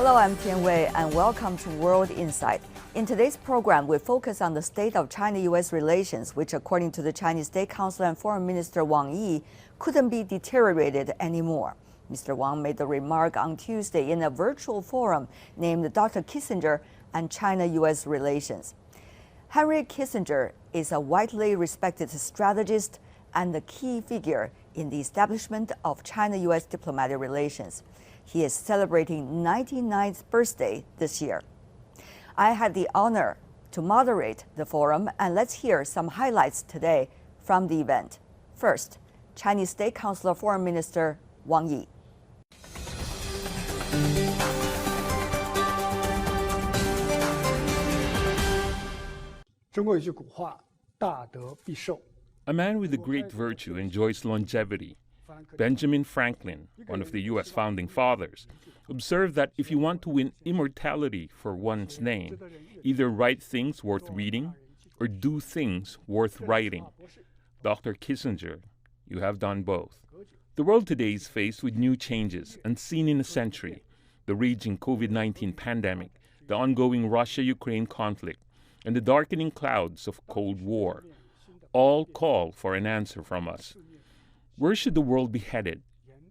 Hello, I'm Tian Wei, and welcome to World Insight. In today's program, we focus on the state of China-U.S. relations, which, according to the Chinese State Councilor and Foreign Minister Wang, couldn't be deteriorated anymore. Mr. Wang made the remark on Tuesday in a virtual forum named Dr. Kissinger and China-U.S. relations. Henry Kissinger is a widely respected strategist and a key figure in the establishment of China-U.S. diplomatic relations. He is celebrating 99th birthday this year. I had the honor to moderate the forum, and let's hear some highlights today from the event. First, Chinese State Councilor Foreign Minister Wang. 中国有句古话，大德必寿。 A man with a great virtue enjoys longevity. Benjamin Franklin, one of the U.S. founding fathers, observed that if you want to win immortality for one's name, either write things worth reading or do things worth writing. Dr. Kissinger, you have done both. The world today is faced with new changes unseen in a century: the raging COVID-19 pandemic, the ongoing Russia-Ukraine conflict, and the darkening clouds of Cold War. All call for an answer from us. Where should the world be headed?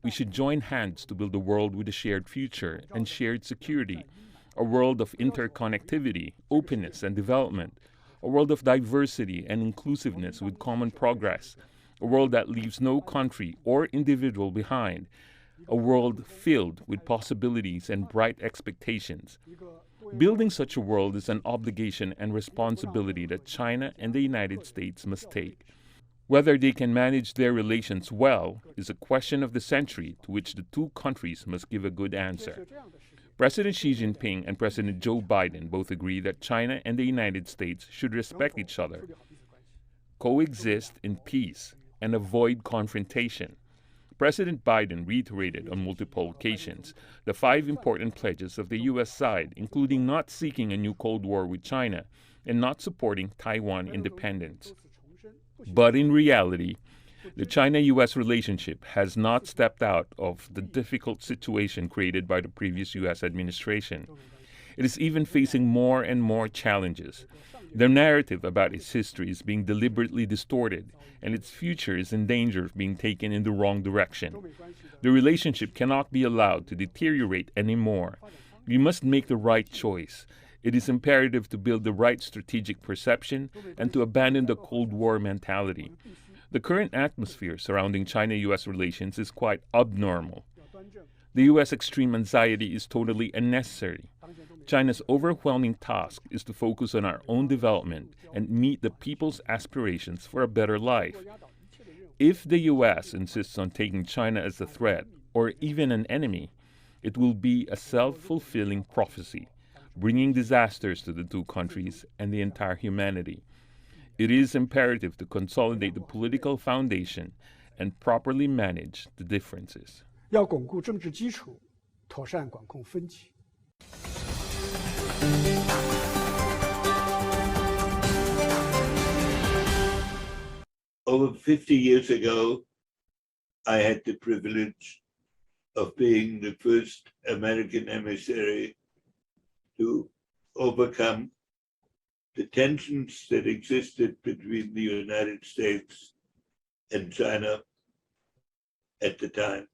We should join hands to build a world with a shared future and shared security, a world of interconnectivity, openness, and development, a world of diversity and inclusiveness with common progress, a world that leaves no country or individual behind, a world filled with possibilities and bright expectations. Building such a world is an obligation and responsibility that China and the United States must take. Whether they can manage their relations well is a question of the century to which the two countries must give a good answer. President Xi Jinping and President Joe Biden both agree that China and the United States should respect each other, coexist in peace, and avoid confrontation. President Biden reiterated on multiple occasions the 5 important pledges of the U.S. side, including not seeking a new Cold War with China and not supporting Taiwan independence. But in reality, the China-U.S. relationship has not stepped out of the difficult situation created by the previous U.S. administration. It is even facing more and more challenges. The narrative about its history is being deliberately distorted, and its future is in danger of being taken in the wrong direction. The relationship cannot be allowed to deteriorate anymore. We must make the right choice. It is imperative to build the right strategic perception and to abandon the Cold War mentality. The current atmosphere surrounding China-U.S. relations is quite abnormal. The U.S. extreme anxiety is totally unnecessary. China's overwhelming task is to focus on our own development and meet the people's aspirations for a better life. If the U.S. insists on taking China as a threat or even an enemy, it will be a self-fulfilling prophecy, bringing disasters to the two countries and the entire humanity. It is imperative to consolidate the political foundation and properly manage the differences. 要巩固政治基础，妥善管控分歧。 Over 50 years ago, I had the privilege of being the first American emissary to overcome the tensions that existed between the United States and China at the time.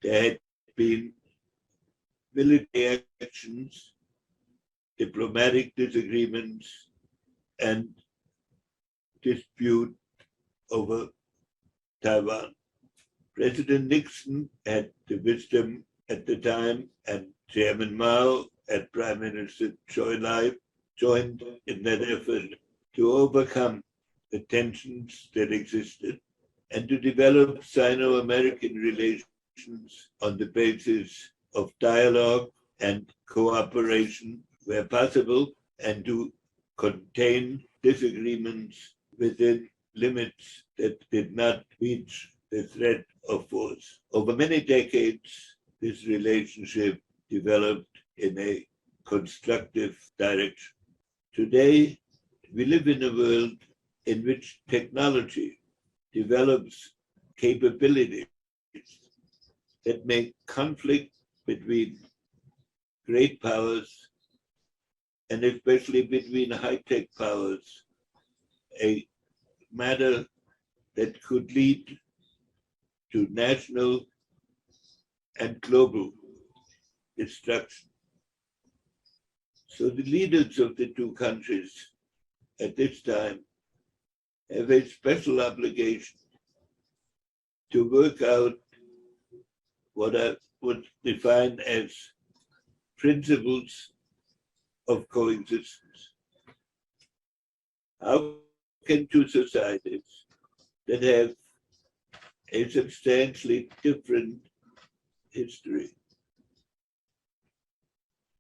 There had been military actions, diplomatic disagreements, and dispute over Taiwan. President Nixon had the wisdom at the time, and Chairman Mao and Prime Minister Choi Lai joined in that effort to overcome the tensions that existed and to develop Sino-American relations on the basis of dialogue and cooperation where possible, and to contain disagreements within limits that did not reach the threat of force. Over many decades, this relationship developed in a constructive direction. Today, we live in a world in which technology develops capabilities that make conflict between great powers, and especially between high-tech powers, a matter that could lead to national and global destruction. So the leaders of the two countries at this time have a special obligation to work out what I would define as principles of coexistence. How can two societies that have a substantially different history,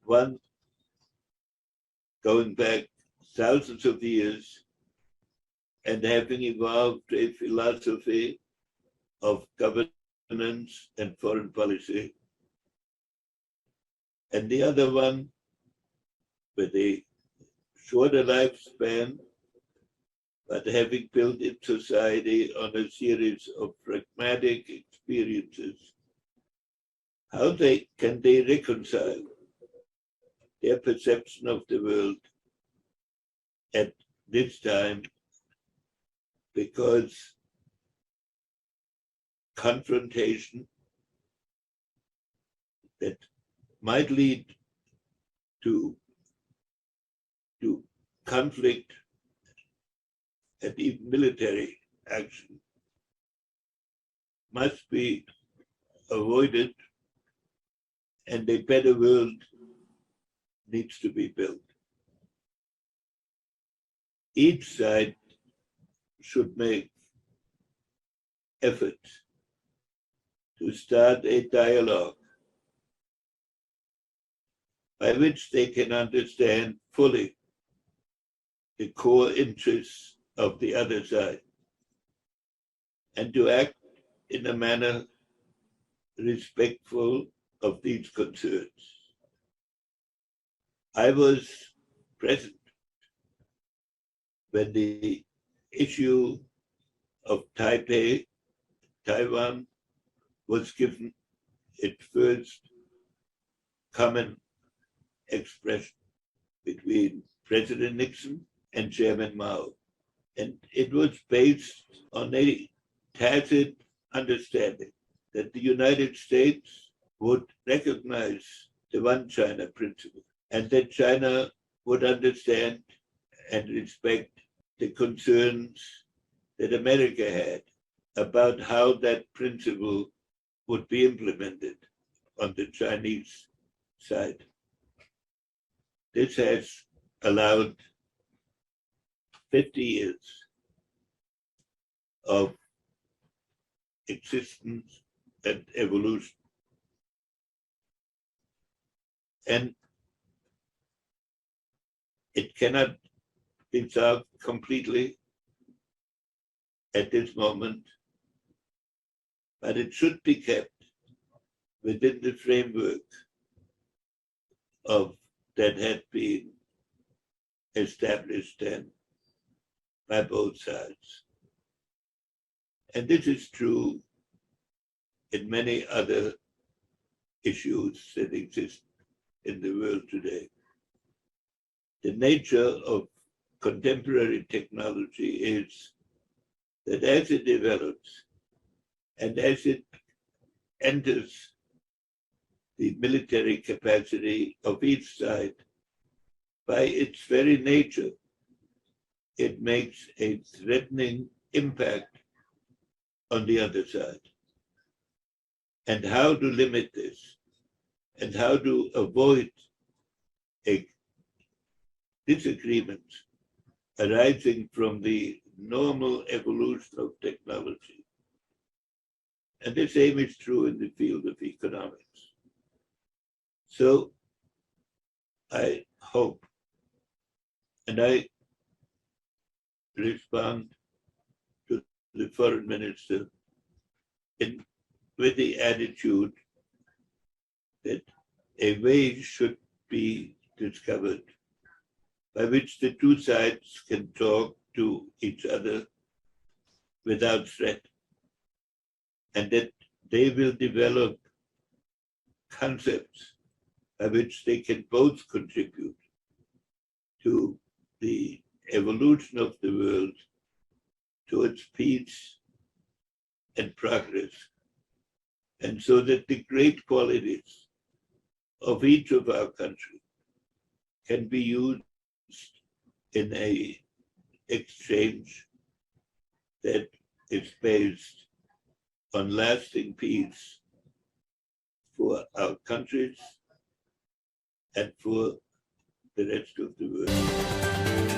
one going back thousands of years and having evolved a philosophy of governance and foreign policy, and the other one with a shorter lifespan, but having built its society on a series of pragmatic experiences, how can they reconcile their perception of the world at this time, because confrontation that might lead to conflict and even military action must be avoided, and a better world needs to be built. Each side should make efforts to start a dialogue by which they can understand fully the core interests of the other side, and to act in a manner respectful of these concerns. I was present when the issue of Taipei, Taiwan, was given its first common expression between President Nixon and Chairman Mao. And it was based on a tacit understanding that the United States would recognize the one China principle, and that China would understand and respect the concerns that America had about how that principle would be implemented on the Chinese side. This has allowed 50 years of existence and evolution. And it cannot be solved completely at this moment, but it should be kept within the framework of that had been established then by both sides. And this is true in many other issues that exist in the world today. The nature of contemporary technology is that as it develops and as it enters the military capacity of each side, by its very nature, it makes a threatening impact on the other side. And how to limit this, and how to avoid a disagreement arising from the normal evolution of technology. And the same is true in the field of economics. So I hope, and I respond to the foreign minister with the attitude that a way should be discovered by which the two sides can talk to each other without threat, and that they will develop concepts by which they can both contribute to the evolution of the world towards peace and progress, and so that the great qualities of each of our countries can be used in a exchange that is based on lasting peace for our countries and for the rest of the world.